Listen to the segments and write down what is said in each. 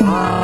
Kang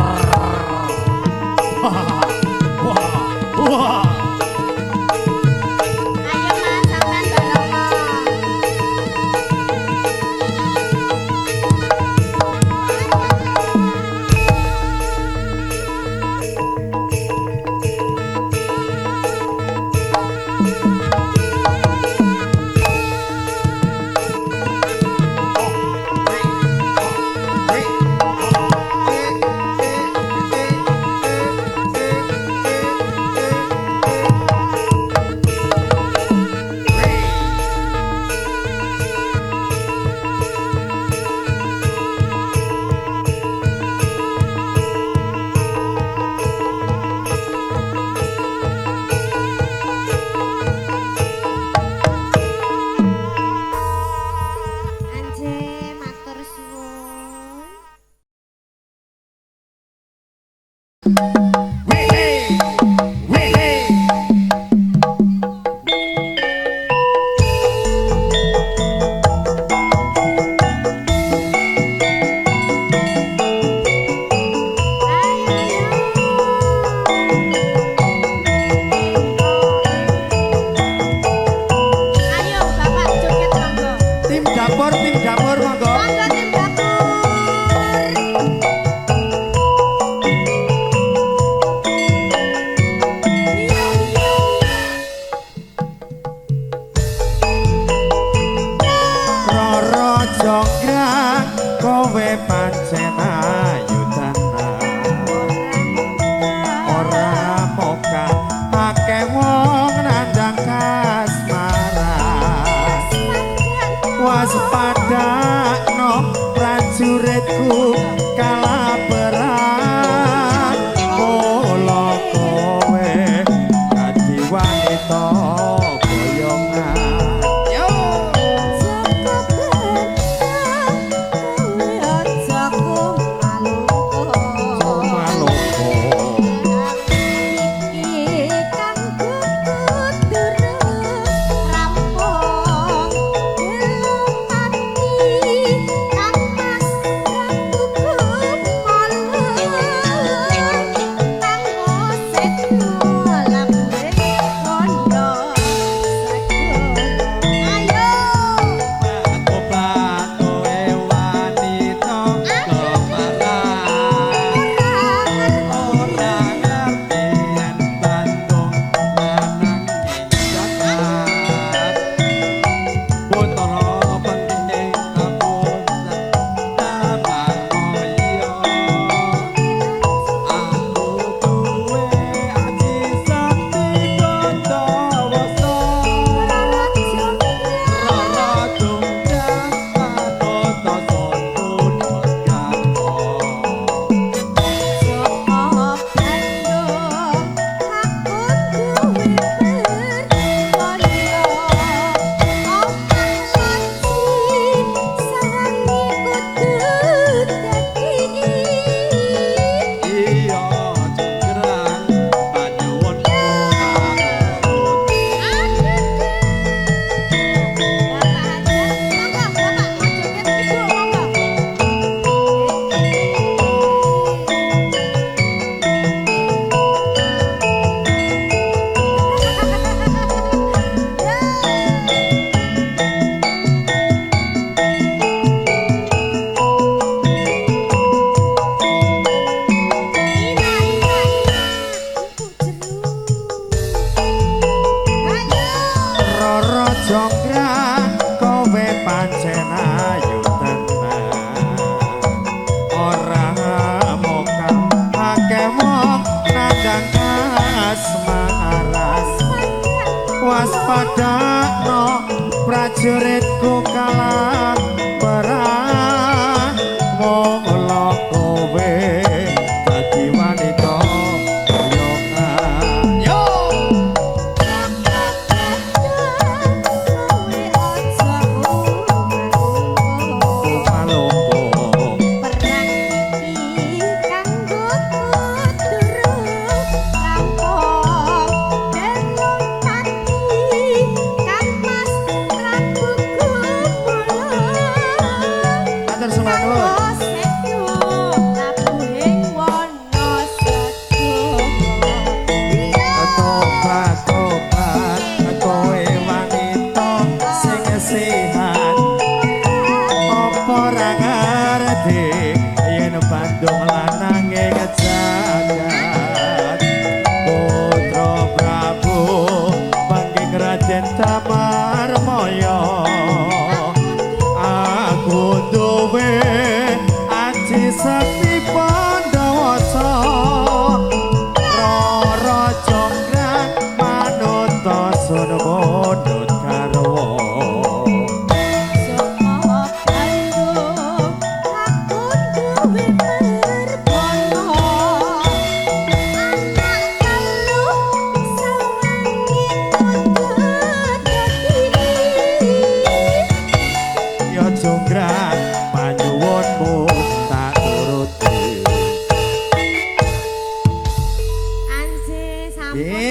Mas Prabu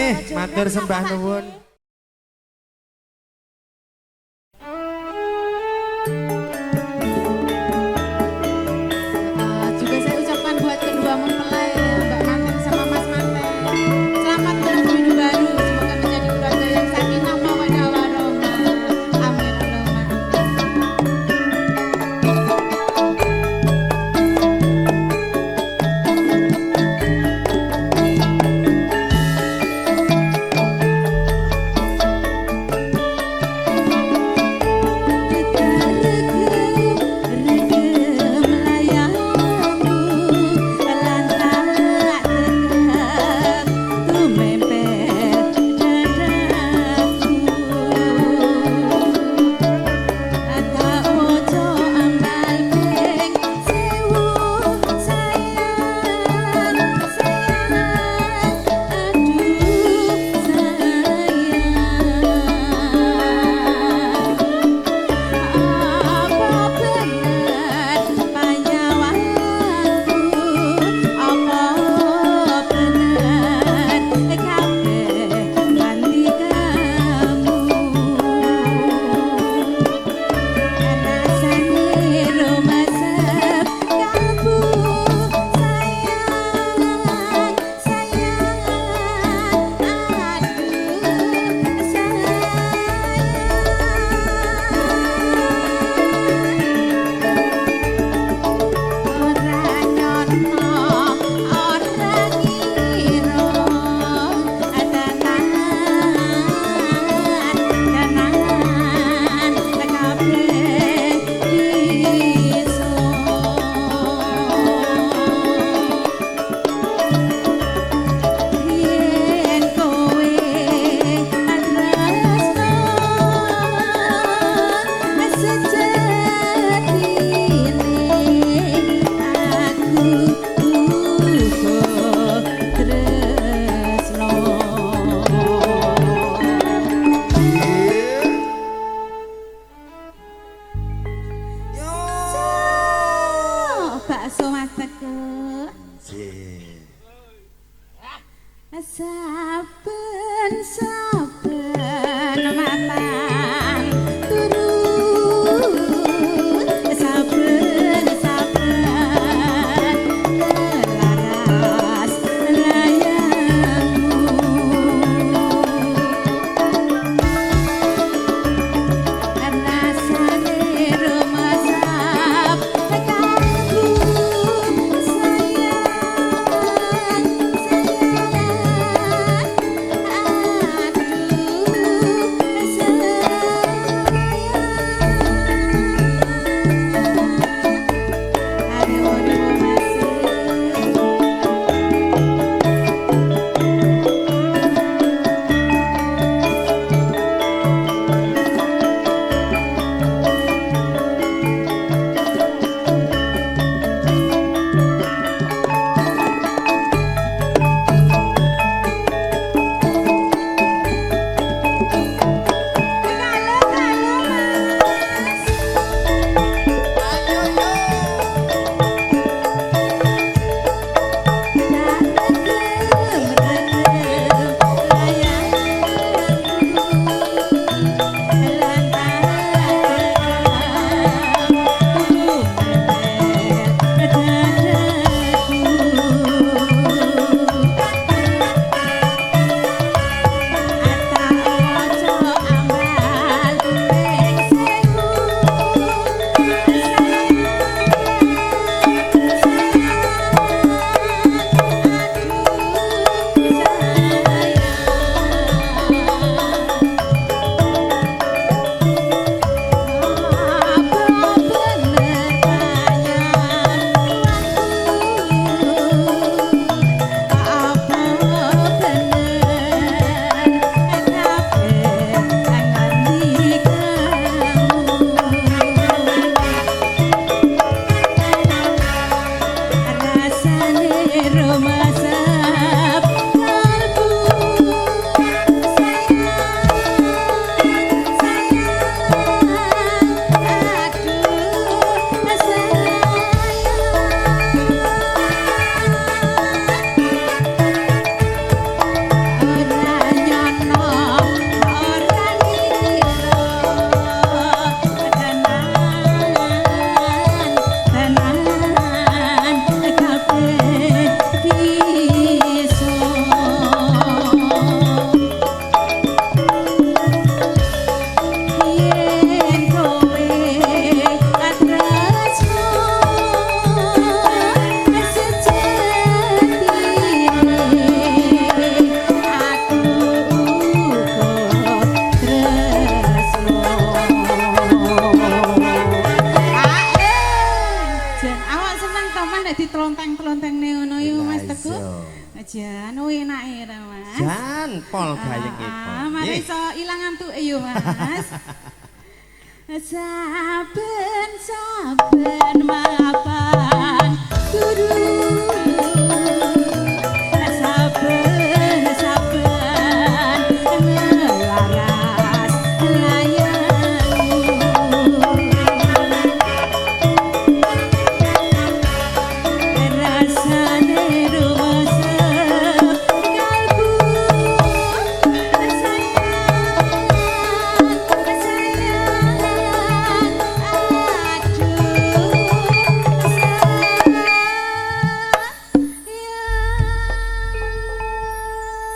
matur sembah nuwun. Juga saya ucapkan buat kedua mempelai Mbak Manten sama Mas Manten. Selamat menempuh hidup baru. Semoga menjadi keluarga yang sakinah mawaddah warahmah. Amin bakso Mas Teguh. Saben mapan turun saben laras layangmu rasane rumasap kalbu sayang Jan enake ta Mas. Jan pol gayeng iki. Mari iso ilang antuke yo Mas. Saben mapan guru saben ngelaras layangmu rasane rumasa kalbu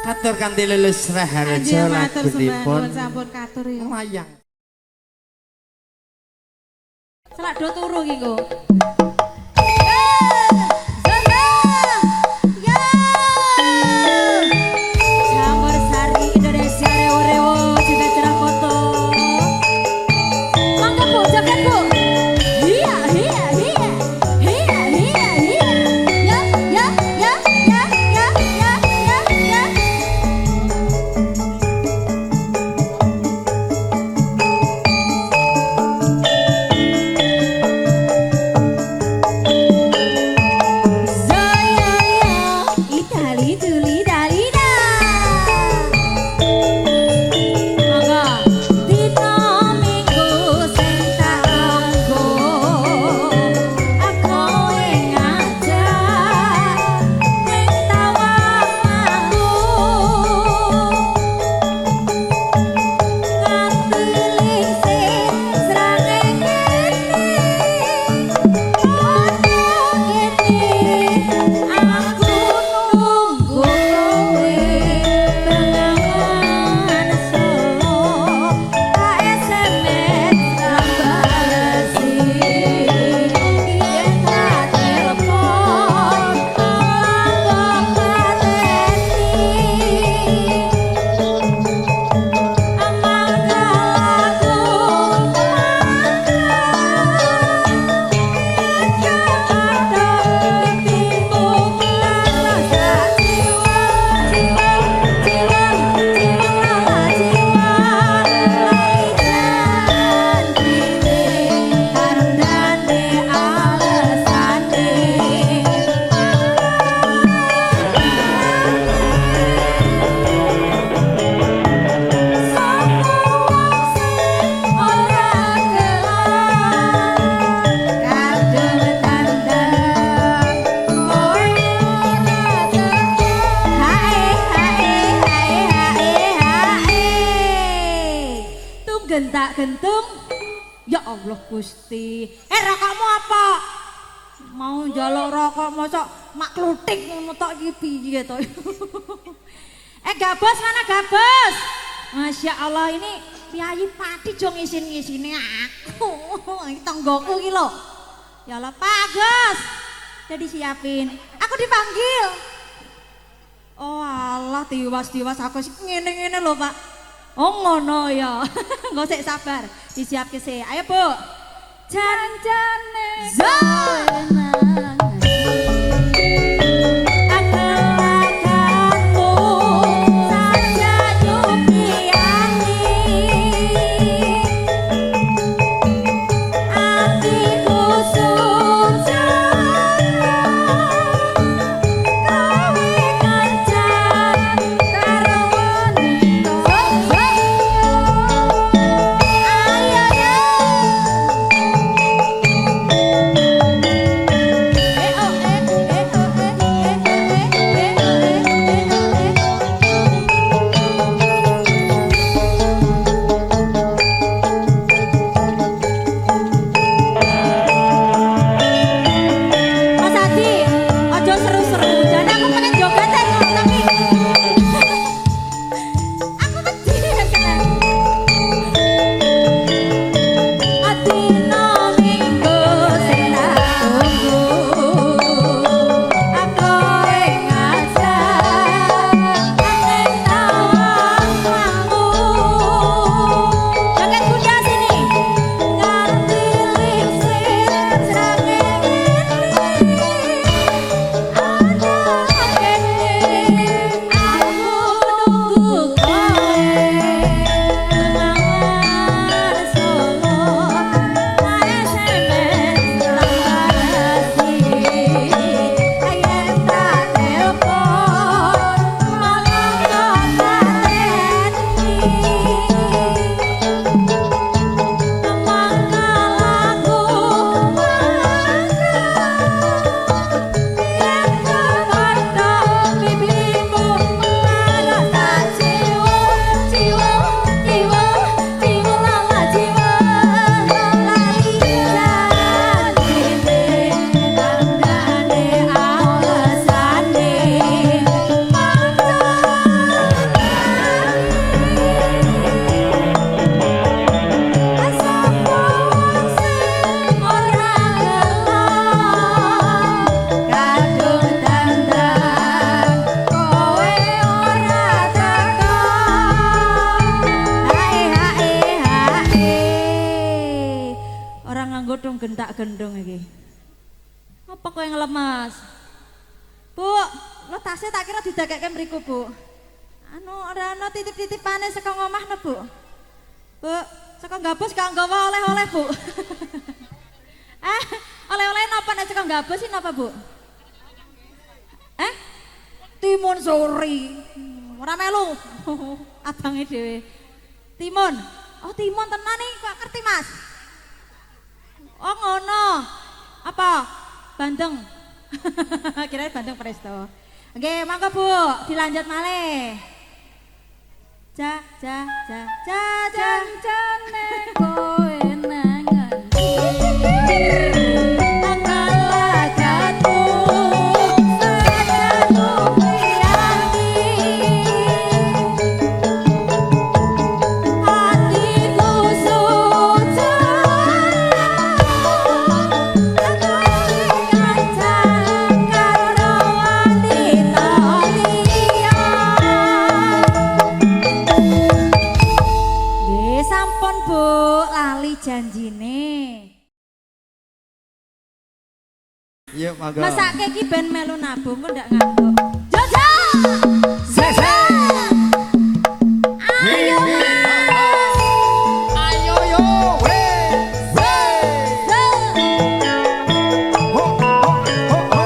Katur kanthi lulus Raharja lagunipun sampun katur ya. wayang. Selak do turu iki nggo. Jamur Sari Indonesia rewo-rewo juga cerah foto. Mangga Bu, jaket Bu. Iya, iya, iya. Iya, iya, iya. Ya, ya, ya, ya, ya, ya, ya, ya. Gentak-gentung. Ya Allah Gusti. Rokokmu apa? Mau njaluk rokok mosok mak kluthik ngono tok iki piye to? Gabos mana Gabos? Masya Allah ini Piyayi Pati jo ngisin-ngisine aku. Iki tanggoku iki lho. Ya Allah Pak Agus. Jadi siapin. Aku dipanggil. Oh Allah tiwas-tiwas aku ngene-ngene lho Pak. Oh ngono ya. Engko sik sabar, disiapke sik. Ayo Bu. Janjane Zona. tak gendong iki. Apa kowe ngelemes? Bu, lo tasnya tak kira didagake mriku, Bu. Anu ora ana titip-titipane saka ngomahne, Bu. Bu, saka gabus gak nggawa oleh-oleh, Bu. Oleh-oleh napa nek saka gabus iki napa, Bu? Timun suri. Ora melu. Abange dhewe. Timun. Oh, timun tenan nih, kok ngerti, Mas? Oh, ngono. Apa? Bandeng. Kirain bandeng presto. Oke, mangga Bu, dilanjut malih. Ja jane kowe nangan. Janjine. Yuk mangga. Masake iki ben melu nabung kok ndak ngambek. Jojo! Sese. Ayo Mas. Ayo yo. We. Ho ho ho ho.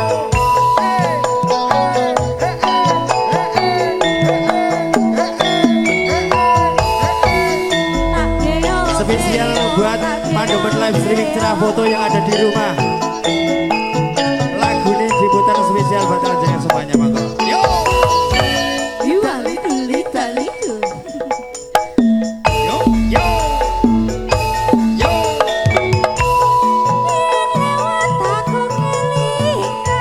Spesial buat pandoman live streaming cerah foto yang ada di rumah. Lagu ini diputar spesial buat aja semuanya, mangga. Yo. Liku. Yo yo. Yo. Lewat aku kelingan.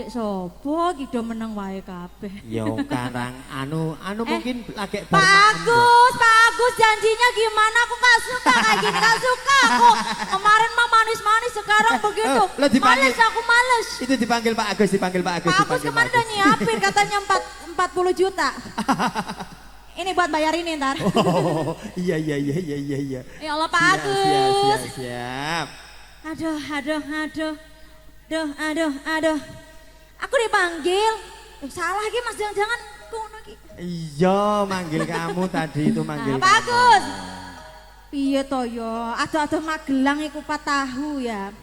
Sopo iki do meneng wae kabeh. Yo karang anu mungkin lagi Pak Agus janjinya gimana? Aku gak suka kayak gini, gak suka aku. Kemarin mah manis-manis, sekarang begitu. Males, aku males. Itu dipanggil Pak Agus. Pak Agus kemarin udah nyiapin katanya 40 juta. Ini buat bayar ini ntar. Oh, iya. Ya Allah Pak Agus. Siap. Aduh. Aku dipanggil. Salah lagi Mas, jangan kono iki. Iya, manggil kamu tadi itu manggil. Pak Agus. Piye to yo? Ada Magelang iku 4 tahu ya.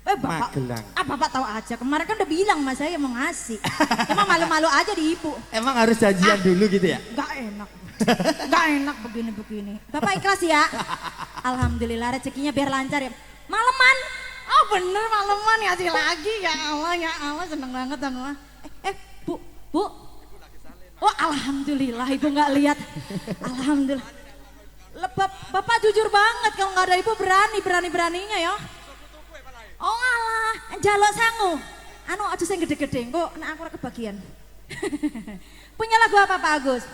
Bapak. Magelang. Bapak tahu aja. Kemarin kan udah bilang Mas saya mau ngasih. Emang malu-malu aja di ibu. Emang harus janjian dulu gitu ya? Gak enak begini. Bapak ikhlas ya? Alhamdulillah rezekinya biar lancar ya. Maleman. Oh bener maleman ngasih lagi ya Allah seneng banget aku. Bu. Oh alhamdulillah ibu nggak lihat. Alhamdulillah. Bapak jujur banget kalau nggak ada ibu beraninya ya. Oh alah, jaluk sangu. Anu aja sing gede-gede, kok nek aku ora kebagian. Punya lagu apa Pak Agus?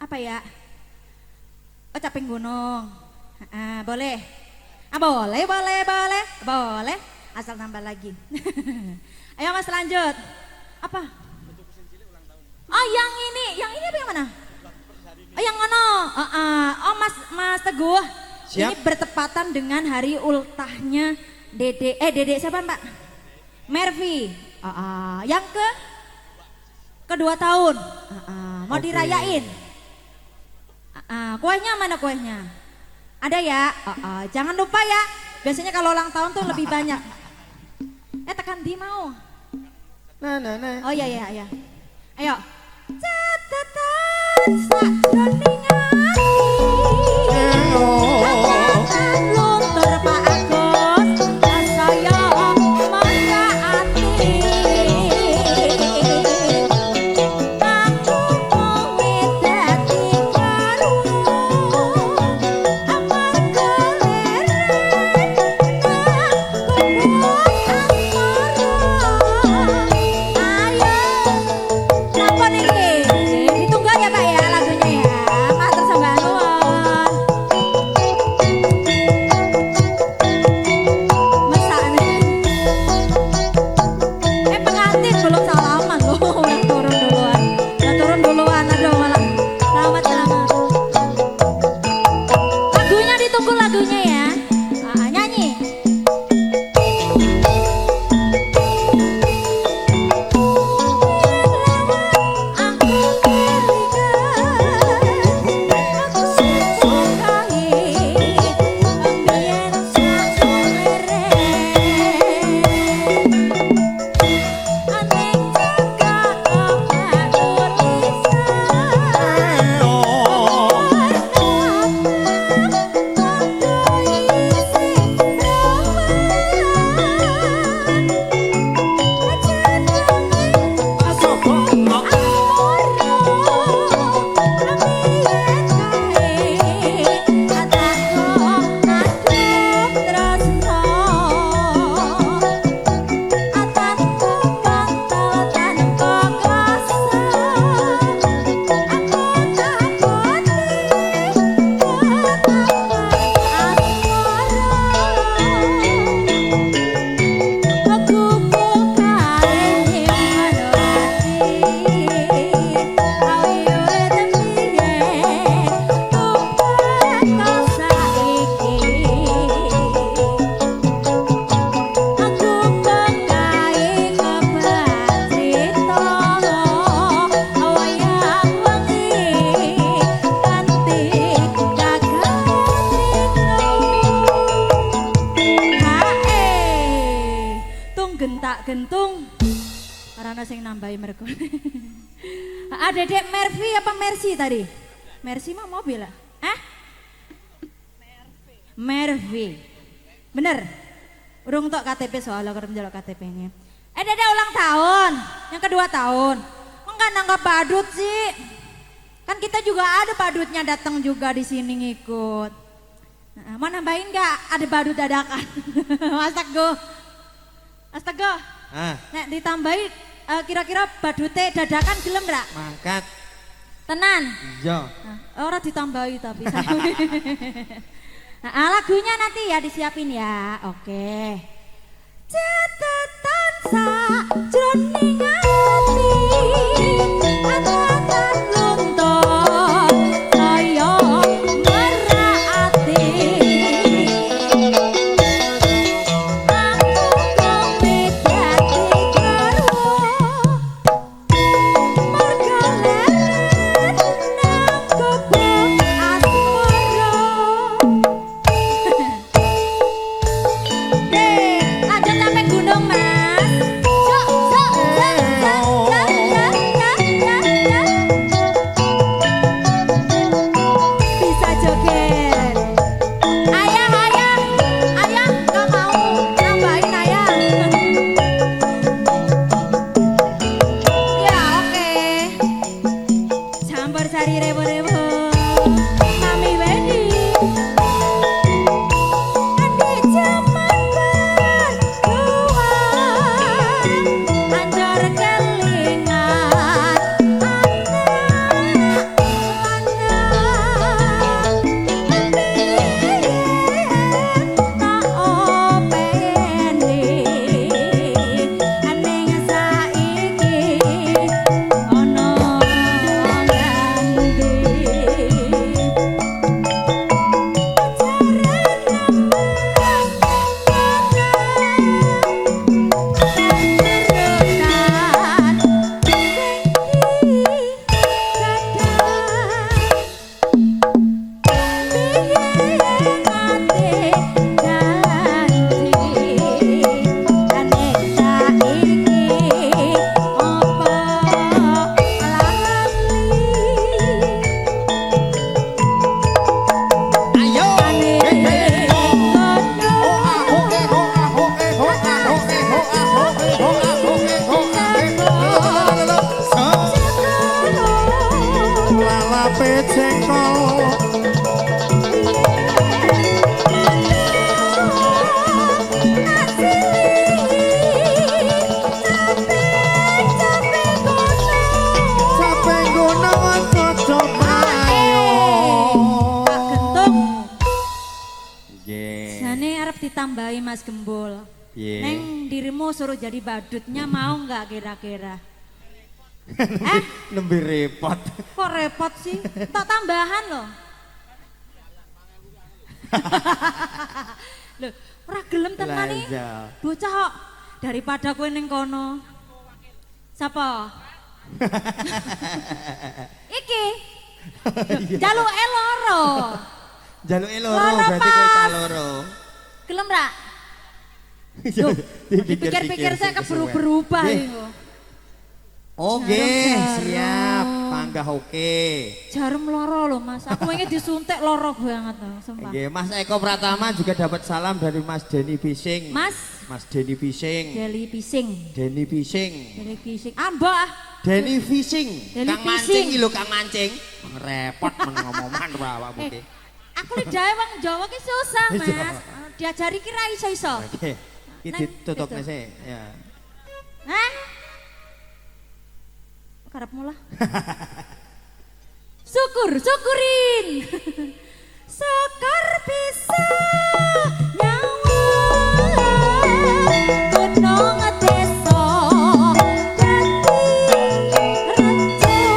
Apa ya? Oh Caping Gunung. Boleh. Ah, boleh, boleh, boleh, boleh. Asal tambah lagi. Ayo Mas lanjut. Apa? Oh yang ini apa yang mana? Oh yang mana? Oh Mas Teguh. Siap. Ini bertepatan dengan hari ultahnya Dede siapa Mbak? Mervi. Yang kedua tahun. Mau Oke. dirayain? Kuenya mana kuenya? Ada ya? Jangan lupa ya. Biasanya kalau ulang tahun tuh lebih banyak. Tekan di mau. Nah. Oh iya. Ayo. Catatan sakjroning ati. Catatan luntur Pak Agus. Saya mangga ati. Aku kowe dadi karo. Amarga leren nang Ayo. Napa niki? Ditunggu ya Pak ya lagunya ya. Matur sembah nuwun. Masak nih. Pengantin belum salaman loh. Udah turun duluan. Aduh malah. Selamat. Lagunya ditunggu lagunya ya. Nyanyi. Aku gentung karena sing nambahi mereka. Dedek Mervi apa Mercy tadi? Mercy mah mobil lah. Mervi. Bener. Urung tok KTP soalnya kerem njaluk KTP-nya. Dedek ulang tahun, yang kedua tahun. Enggak nanggap badut sih. Kan kita juga ada badutnya datang juga di sini ngikut. Mau nambahin nggak? Ada badut dadakan. Astaga. Nek ditambahi kira-kira badute dadakan gelem nggak? Mangkat. Tenan. Iya. Ora ditambahi tapi. Lagunya nanti ya disiapin ya. Oke. Catatan sakjroning ati. Catatan luntur saya merati. Lanjut sampai gunung mas. tambahi Mas Gembul. Piye? Neng dirimu suruh jadi badutnya mau nggak kira-kira? Nembe repot. Kok repot sih? Tak tambahan loh. Loh, ora gelem tenan iki. Bocah kok daripada kowe ning kono. Sapa? Iki. Jaluke loro. Jaluke loro berarti kowe cah loro. Gelem ra? Loh, dipikir-pikir saya keburu berubah itu. Oke, siap. Panggah oke. Jarum loro loh Mas, aku ingin disuntik loro banget loh, sumpah. Oke, Mas Eko Pratama juga dapat salam dari Mas Denny Fishing. Mas Denny Fishing. Deli Pising. Denny Fishing. Deli Pising. Mbak. Denny Fishing. Deli Kang Fishing. mancing iki lho, Kang mancing. Repot men ngomongan awakmu iki. Aku lidahe wong Jawa ki susah, Mas. Diajari ki ra iso-iso. Oke. Iki tutupne sih, ya. Hah? Karepmu lah. Syukurin. Sekar bisa nyawa gunung desa dadi rejo.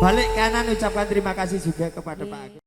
balik kanan ucapkan terima kasih juga kepada Pak Agus.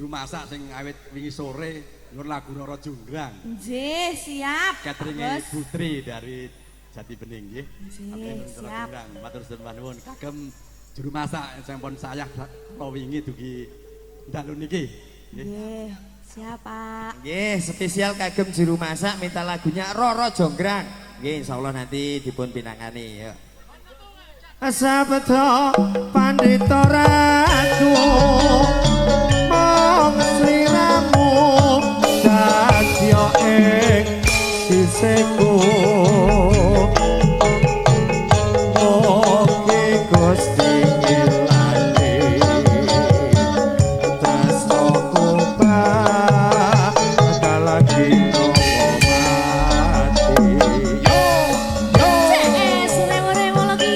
Masak sing awet wingi sore ngur lagu Roro Jonggrang. Nggih, siap. Cateringe Putri dari Jati Bening nggih. Nggih, siap. Matur nuwun kagem juru masak sampun sayah kula wingi dugi dalu niki. Nggih, siap Pak. Nggih, spesial kagem juru masak minta lagunya Roro Jonggrang. Nggih, insyaallah nanti dipun pinangani ya. Sabda pandhita ratu sliramu dadya ing sisiku mugi Gusti ilani tresnaku bakal lagi mati yo Rewo-rewo lagi.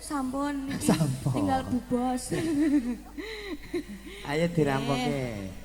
sampun. Sampun. Tinggal Bu Bos. Ayo dirampoke.